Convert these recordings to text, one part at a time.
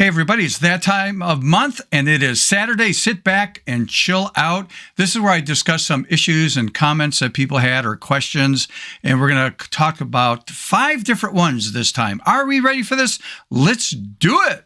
Hey, everybody, it's that time of month, and it is Saturday. Sit back and chill out. This is where I discuss some issues and comments that people had or questions, and we're going to talk about 5 different ones this time. Are we ready for this? Let's do it.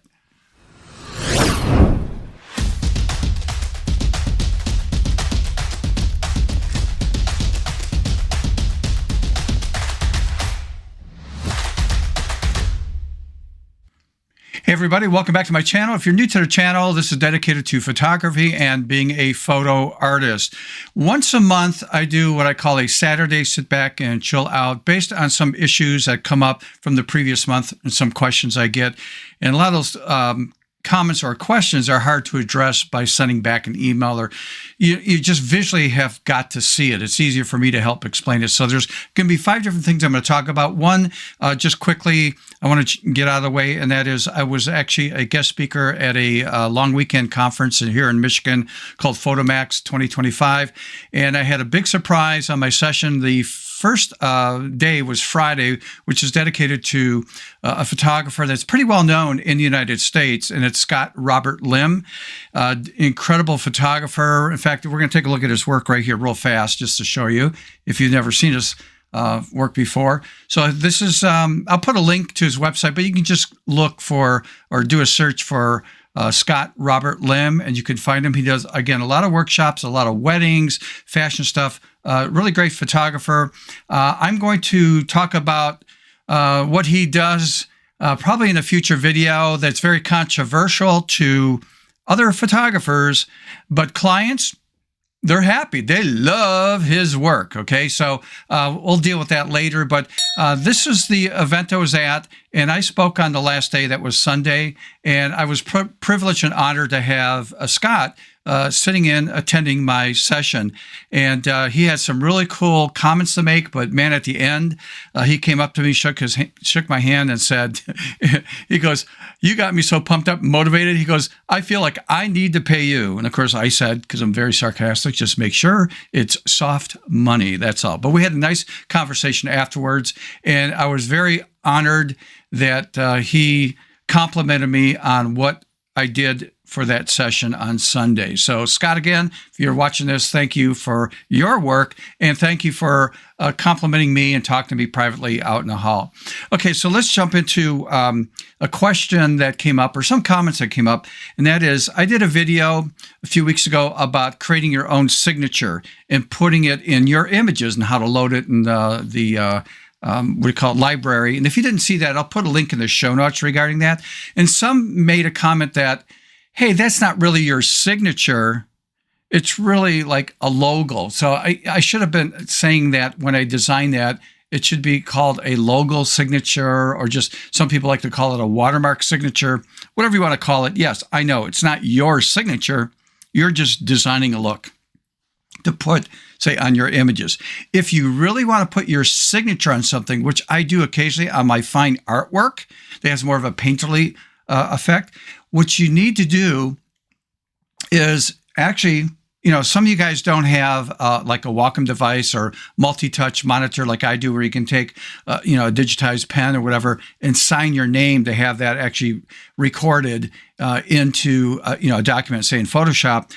Hey everybody, welcome back to my channel. If you're new to the channel, this is dedicated to photography and being a photo artist. Once a month, I do what I call a Saturday sit back and chill out based on some issues that come up from the previous month and some questions I get. And a lot of those comments or questions are hard to address by sending back an email, or you just visually have got to see it. It's easier for me to help explain it. So there's going to be 5 different things I'm going to talk about. One, just quickly, I want to get out of the way, and that is I was actually a guest speaker at a long weekend conference here in Michigan called Photomax 2025, and I had a big surprise on my session. The first day was Friday, which is dedicated to a photographer that's pretty well known in the United States, and it's Scott Robert Lim, incredible photographer. In fact, we're going to take a look at his work right here real fast just to show you if you've never seen his work before. So this is, I'll put a link to his website, but you can just look for or do a search for Scott Robert Lim, and you can find him. He does, again, a lot of workshops, a lot of weddings, fashion stuff, really great photographer. I'm going to talk about what he does probably in a future video that's very controversial to other photographers, but clients, they're happy. They love his work. Okay, so we'll deal with that later. But this is the event I was at, and I spoke on the last day. That was Sunday, and I was privileged and honored to have Scott sitting in, attending my session. And he had some really cool comments to make, but man, at the end, he came up to me, shook my hand and said, he goes, "You got me so pumped up, motivated." He goes, "I feel like I need to pay you." And of course I said, because I'm very sarcastic, just make sure it's soft money, that's all. But we had a nice conversation afterwards, and I was very honored that he complimented me on what I did for that session on Sunday. So Scott, again, if you're watching this, thank you for your work, and thank you for complimenting me and talking to me privately out in the hall. Okay, so let's jump into a question that came up, or some comments that came up, and that is, I did a video a few weeks ago about creating your own signature and putting it in your images and how to load it in the we call it library. And if you didn't see that, I'll put a link in the show notes regarding that. And some made a comment that, hey, that's not really your signature. It's really like a logo. So I should have been saying that when I designed that. It should be called a logo signature, or just some people like to call it a watermark signature, whatever you want to call it. Yes, I know it's not your signature. You're just designing a look to put, say, on your images. If you really want to put your signature on something, which I do occasionally on my fine artwork that has more of a painterly effect, what you need to do is actually, some of you guys don't have like a Wacom device or multi-touch monitor like I do, where you can take, a digitized pen or whatever and sign your name to have that actually recorded into, a document, say in Photoshop.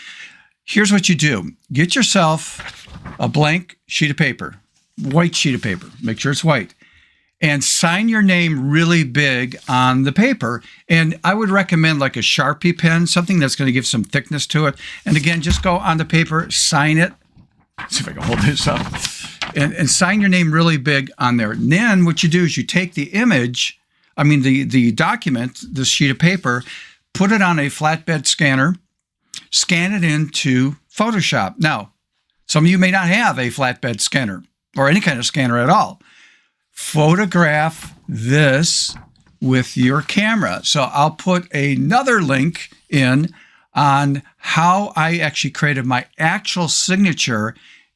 Here's what you do. Get yourself a blank sheet of paper, white sheet of paper. Make sure it's white. And sign your name really big on the paper. And I would recommend like a Sharpie pen, something that's going to give some thickness to it. And again, just go on the paper, sign it. Let's see if I can hold this up. And sign your name really big on there. And then what you do is you take the image, the document, this sheet of paper, put it on a flatbed scanner, scan it into Photoshop. Now, some of you may not have a flatbed scanner or any kind of scanner at all. Photograph this with your camera. So I'll put another link in on how I actually created my actual signature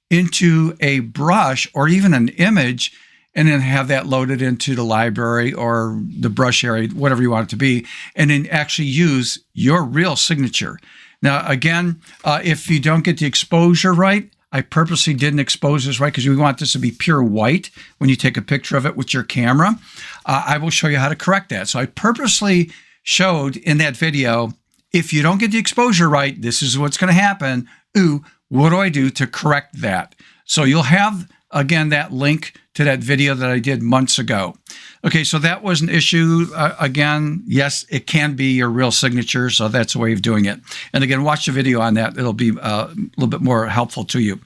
into a brush or even an image, and then have that loaded into the library or the brush area, whatever you want it to be, and then actually use your real signature. Now, again, if you don't get the exposure right, I purposely didn't expose this right because we want this to be pure white when you take a picture of it with your camera. I will show you how to correct that. So I purposely showed in that video, if you don't get the exposure right, this is what's going to happen. Ooh, what do I do to correct that? So you'll have, again, that link to that video that I did months ago. Okay, so that was an issue. Again, yes, it can be your real signature, so that's a way of doing it. And again, watch the video on that. It'll be a little bit more helpful to you.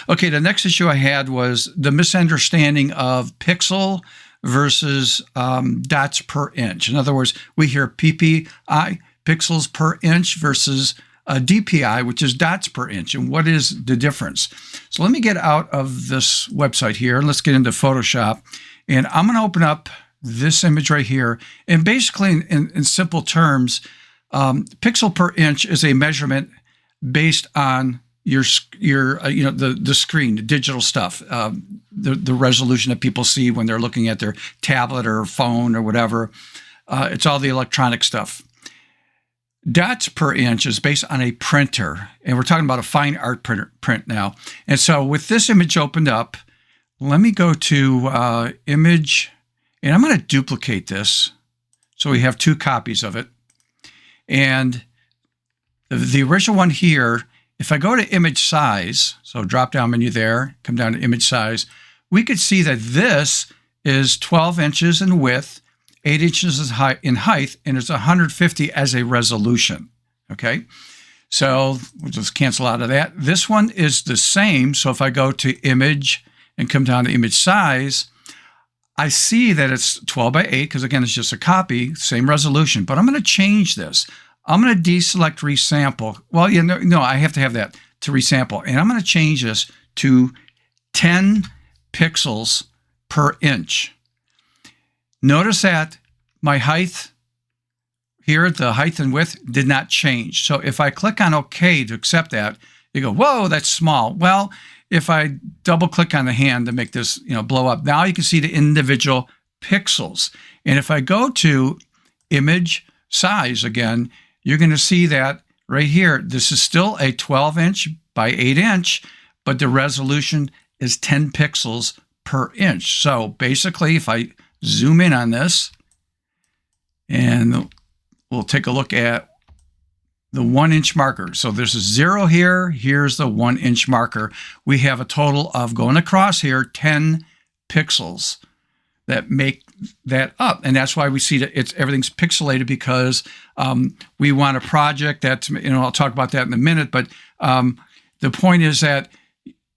Okay, the next issue I had was the misunderstanding of pixel versus dots per inch. In other words, we hear PPI, pixels per inch, versus DPI, which is dots per inch. And what is the difference? So let me get out of this website here. Let's get into Photoshop. And I'm going to open up this image right here. And basically, in simple terms, pixel per inch is a measurement based on your the screen, the digital stuff, the resolution that people see when they're looking at their tablet or phone or whatever. It's all the electronic stuff. Dots per inch is based on a printer, and we're talking about a fine art print now. And so with this image opened up, let me go to image, and I'm going to duplicate this so we have two copies of it. And the original one here, if I go to image size, so drop down menu there, come down to image size, we could see that this is 12 inches in width, 8 inches in height, and it's 150 as a resolution. Okay, so we'll just cancel out of that. This one is the same. So if I go to image and come down to image size, I see that it's 12 by 8 because, again, it's just a copy, same resolution. But I'm going to change this. I'm going to deselect resample. Well, no, I have to have that to resample. And I'm going to change this to 10 pixels per inch. Notice that my height here, the height and width, did not change. So if I click on OK to accept that, you go, whoa, that's small. Well, if I double click on the hand to make this blow up, now you can see the individual pixels. And if I go to image size again, you're going to see that right here, this is still a 12 inch by 8 inch, but the resolution is 10 pixels per inch. So basically, if I zoom in on this, and we'll take a look at the 1 inch marker. So there's a 0 here. Here's the 1 inch marker. We have a total of, going across here, 10 pixels that make that up. And that's why we see that everything's pixelated, because we want a project that, I'll talk about that in a minute. But the point is that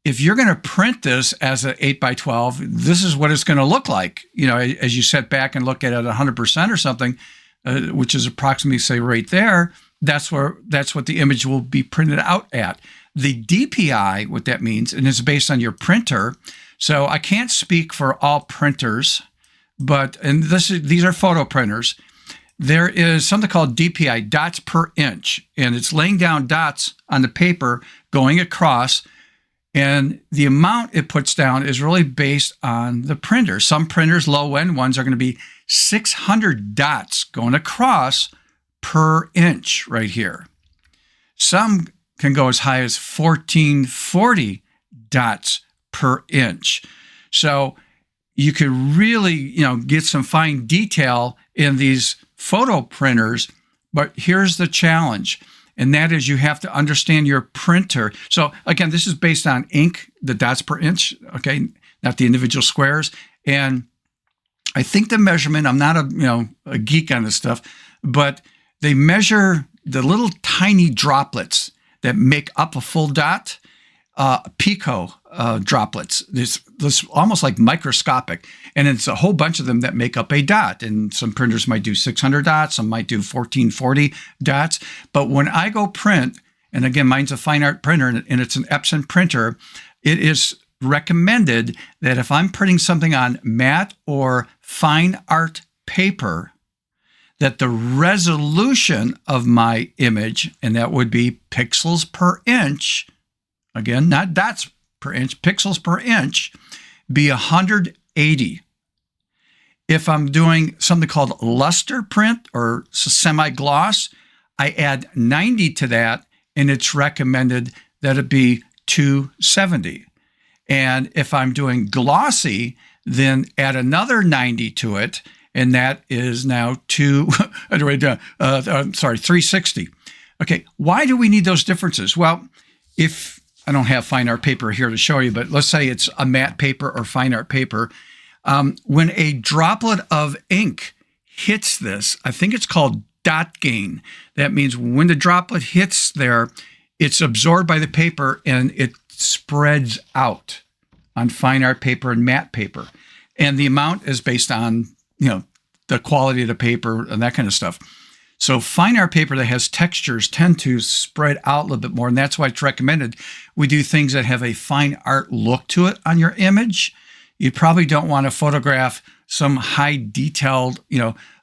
if you're going to print this as an 8 by 12, this is what it's going to look like. As you sit back and look at it at 100% or something, which is approximately, say, right there, that's what the image will be printed out at. The DPI, what that means, and it's based on your printer. So I can't speak for all printers, but these are photo printers. There is something called DPI, dots per inch, and it's laying down dots on the paper going across. And the amount it puts down is really based on the printer. Some printers, low-end ones, are going to be 600 dots going across per inch right here. Some can go as high as 1440 dots per inch. So you could really, get some fine detail in these photo printers. But here's the challenge. And that is, you have to understand your printer. So again, this is based on ink, the dots per inch, okay, not the individual squares. And I think the measurement, I'm not a geek on this stuff, but they measure the little tiny droplets that make up a full dot, pico droplets. This almost like microscopic, and it's a whole bunch of them that make up a dot. And some printers might do 600 dots, some might do 1440 dots. But when I go print, and again, mine's a fine art printer, and it's an Epson printer, it is recommended that if I'm printing something on matte or fine art paper, that the resolution of my image, and that would be pixels per inch, again, not dots per inch, pixels per inch, be 180. If I'm doing something called luster print or semi-gloss, I add 90 to that, and it's recommended that it be 270. And if I'm doing glossy, then add another 90 to it, and that is now 360. Okay, why do we need those differences? Well, if I don't have fine art paper here to show you, but let's say it's a matte paper or fine art paper. When a droplet of ink hits this, I think it's called dot gain. That means when the droplet hits there, it's absorbed by the paper and it spreads out on fine art paper and matte paper. And the amount is based on, the quality of the paper and that kind of stuff. So fine art paper that has textures tend to spread out a little bit more, and that's why it's recommended we do things that have a fine art look to it on your image. You probably don't want to photograph some high detailed,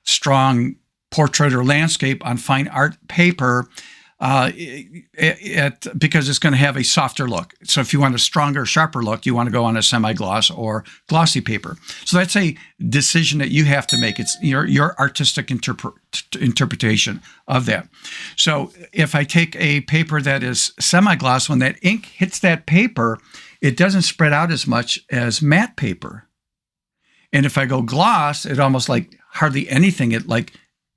strong portrait or landscape on fine art paper because it's going to have a softer look. So if you want a stronger, sharper look, you want to go on a semi-gloss or glossy paper. So that's a decision that you have to make. It's your artistic interpretation of that. So if I take a paper that is semi-gloss, when that ink hits that paper, it doesn't spread out as much as matte paper. And if I go gloss, it almost like hardly anything. It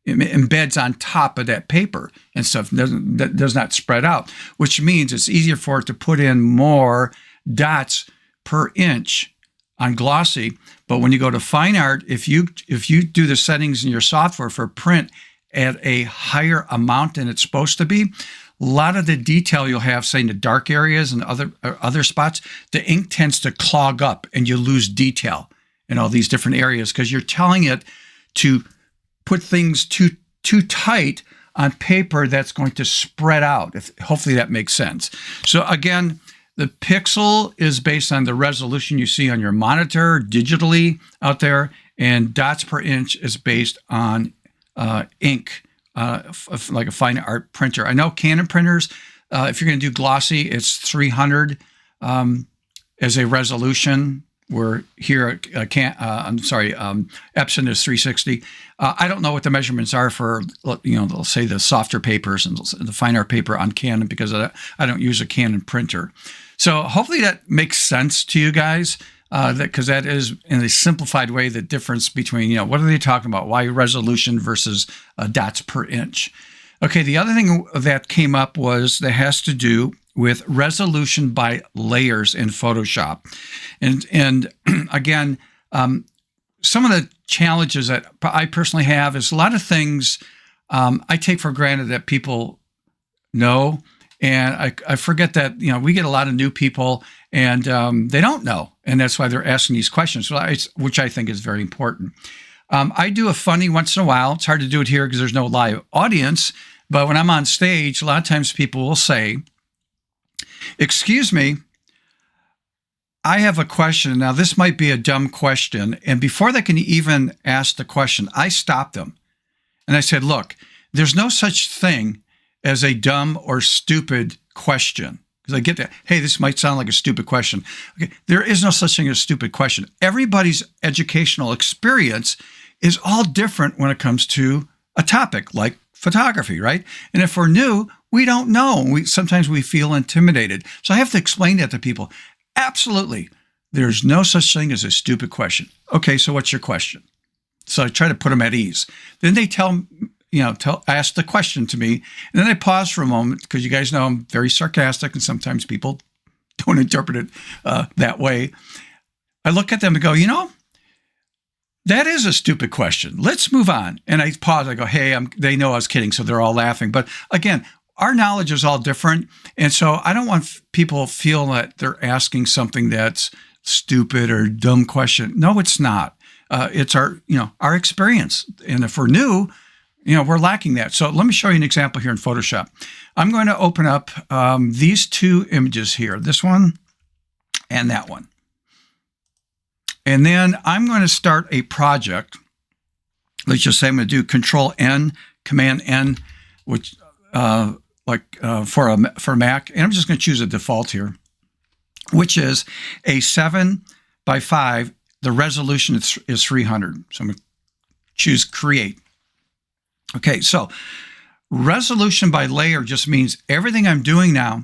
embeds on top of that paper and stuff. That does not spread out, which means it's easier for it to put in more dots per inch on glossy. But when you go to fine art, if you do the settings in your software for print at a higher amount than it's supposed to be, a lot of the detail you'll have, say in the dark areas and other spots, the ink tends to clog up and you lose detail in all these different areas because you're telling it to put things too tight on paper that's going to spread out. Hopefully that makes sense. So again, the pixel is based on the resolution you see on your monitor digitally out there, and dots per inch is based on ink, like a fine art printer. I know Canon printers, if you're going to do glossy, it's 300 as a resolution. We're here Epson is 360. I don't know what the measurements are for, they'll say the softer papers and the fine art paper on Canon because I don't use a Canon printer. So hopefully that makes sense to you guys, because that is in a simplified way the difference between, what are they talking about? Why resolution versus dots per inch? Okay, the other thing that came up was that has to do with resolution by layers in Photoshop. And again, some of the challenges that I personally have is a lot of things I take for granted that people know. And I forget that, we get a lot of new people and they don't know. And that's why they're asking these questions, which I think is very important. I do a funny once in a while. It's hard to do it here because there's no live audience. But when I'm on stage, a lot of times people will say, "Excuse me, I have a question." Now, this might be a dumb question. And before they can even ask the question, I stop them. And I said, "Look, there's no such thing as a dumb or stupid question." Because I get that, hey, this might sound like a stupid question. Okay, there is no such thing as a stupid question. Everybody's educational experience is all different when it comes to a topic like photography, right? And if we're new, we don't know. Sometimes we feel intimidated. So I have to explain that to people. Absolutely. There's no such thing as a stupid question. Okay, so what's your question? So I try to put them at ease. Then they ask the question to me. And then I pause for a moment because you guys know I'm very sarcastic and sometimes people don't interpret it that way. I look at them and go, that is a stupid question. Let's move on. And I pause. I go, hey, they know I was kidding. So they're all laughing. But again, our knowledge is all different. And so I don't want people to feel that they're asking something that's stupid or dumb question. No, it's not. It's our experience. And if we're new, we're lacking that. So let me show you an example here in Photoshop. I'm going to open up these two images here, this one and that one. And then I'm going to start a project. Let's just say I'm going to do Control N, Command N, which for Mac. And I'm just going to choose a default here, which is a 7:5. The resolution is 300. So I'm going to choose Create. Okay, so resolution by layer just means everything I'm doing now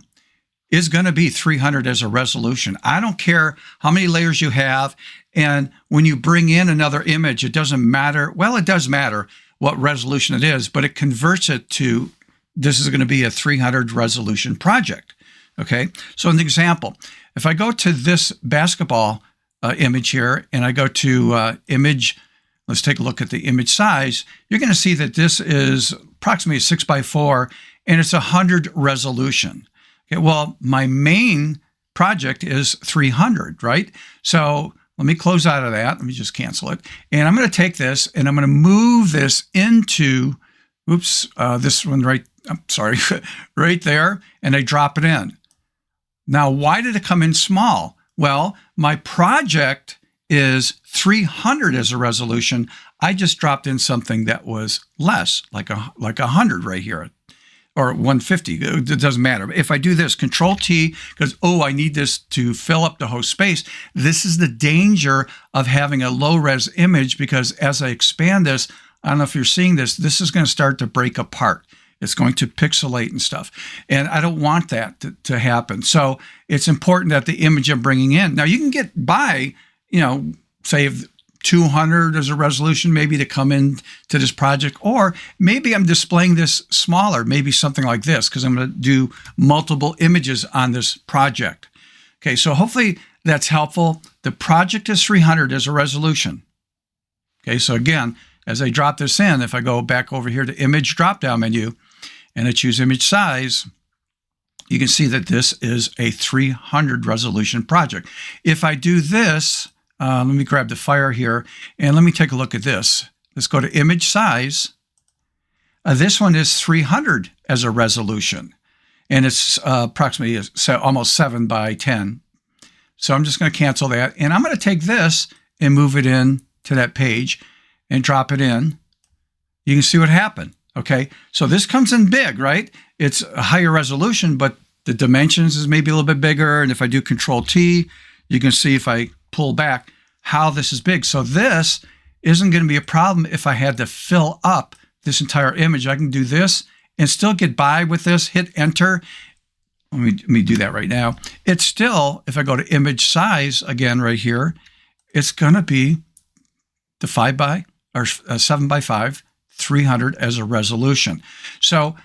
is going to be 300 as a resolution. I don't care how many layers you have. And when you bring in another image, it doesn't matter. Well, it does matter what resolution it is, but it converts it to, this is going to be a 300 resolution project. Okay. So an example, if I go to this basketball image here and I go to image, let's take a look at the image size, you're going to see that this is approximately 6x4 and it's 100 resolution. Okay, well, my main project is 300, right? So let me close out of that. Let me just cancel it. And I'm going to take this and I'm going to move this into, this one right, I'm sorry, right there. And I drop it in. Now, why did it come in small? Well, my project is 300 as a resolution. I just dropped in something that was less, like 100 right here. Or 150, it doesn't matter. If I do this, Control T, because, I need this to fill up the whole space. This is the danger of having a low-res image, because as I expand this, I don't know if you're seeing this, this is going to start to break apart. It's going to pixelate and stuff. And I don't want that to happen. So it's important that the image I'm bringing in. Now, you can get by, say, 200 as a resolution, maybe to come in to this project, or maybe I'm displaying this smaller, maybe something like this, because I'm going to do multiple images on this project. Okay, so hopefully that's helpful. The project is 300 as a resolution. Okay, so again, as I drop this in, if I go back over here to image drop-down menu and I choose image size, you can see that this is a 300 resolution project. If I do this, let me grab the Fire here, and let me take a look at this. Let's go to image size. This one is 300 as a resolution, and it's approximately almost 7 by 10. So I'm just going to cancel that, and I'm going to take this and move it in to that page and drop it in. You can see what happened. Okay, so this comes in big, right? It's a higher resolution, but the dimensions is maybe a little bit bigger. And if I do Control T, you can see if I pull back how this is big. So this isn't going to be a problem if I had to fill up this entire image. I can do this and still get by with this, hit enter. Let me do that right now. It's still, if I go to image size again right here, it's going to be the 7 by 5, 300 as a resolution. So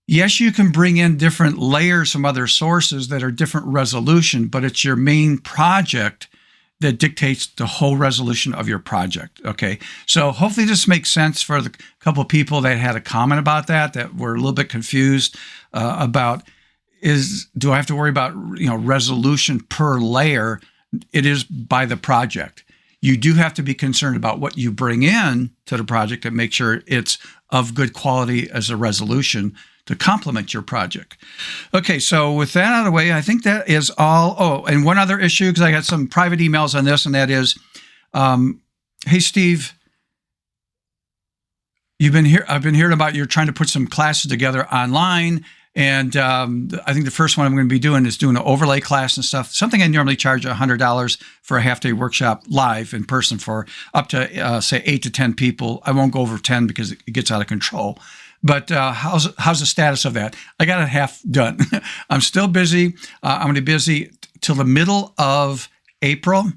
yes, you can bring in different layers from other sources that are different resolution, but it's your main project that dictates the whole resolution of your project. Okay, so hopefully this makes sense for the couple of people that had a comment about that were a little bit confused about, do I have to worry about resolution per layer? It is by the project. You do have to be concerned about what you bring in to the project and make sure it's of good quality as a resolution to complement your project. Okay, so with that out of the way, I think that is all. Oh, and one other issue, because I got some private emails on this, and that is, hey, Steve, I've been hearing about you're trying to put some classes together online. And I think the first one I'm going to be doing is doing an overlay class and stuff. Something I normally charge $100 for a half-day workshop live in person for up to, say, 8 to 10 people. I won't go over 10 because it gets out of control. But how's the status of that? I got it half done. I'm still busy. I'm going to be busy till the middle of April,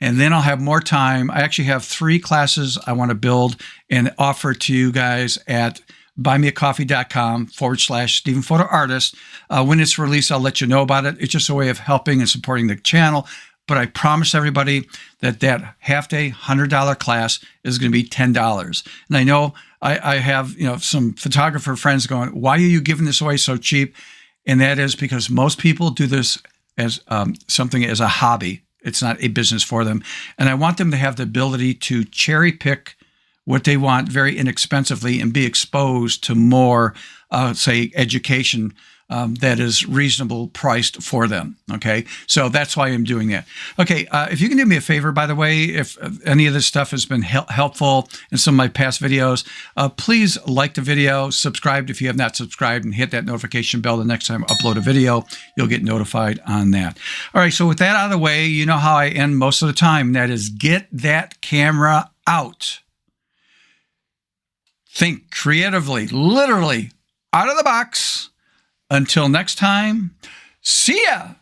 and then I'll have more time. I actually have 3 classes I want to build and offer to you guys at buymeacoffee.com/Stephen Photo Artist. When it's released, I'll let you know about it. It's just a way of helping and supporting the channel. But I promise everybody that half-day $100 class is going to be $10. And I know I have some photographer friends going, why are you giving this away so cheap? And that is because most people do this as something as a hobby. It's not a business for them. And I want them to have the ability to cherry pick what they want very inexpensively and be exposed to more, say, education that is reasonable priced for them. Okay, so that's why I'm doing that. Okay, if you can do me a favor, by the way, if any of this stuff has been helpful in some of my past videos, please like the video, subscribe if you have not subscribed, and hit that notification bell. The next time I upload a video, you'll get notified on that. All right, so with that out of the way, you know how I end most of the time, and that is get that camera out. Think creatively, literally out of the box. Until next time, See ya.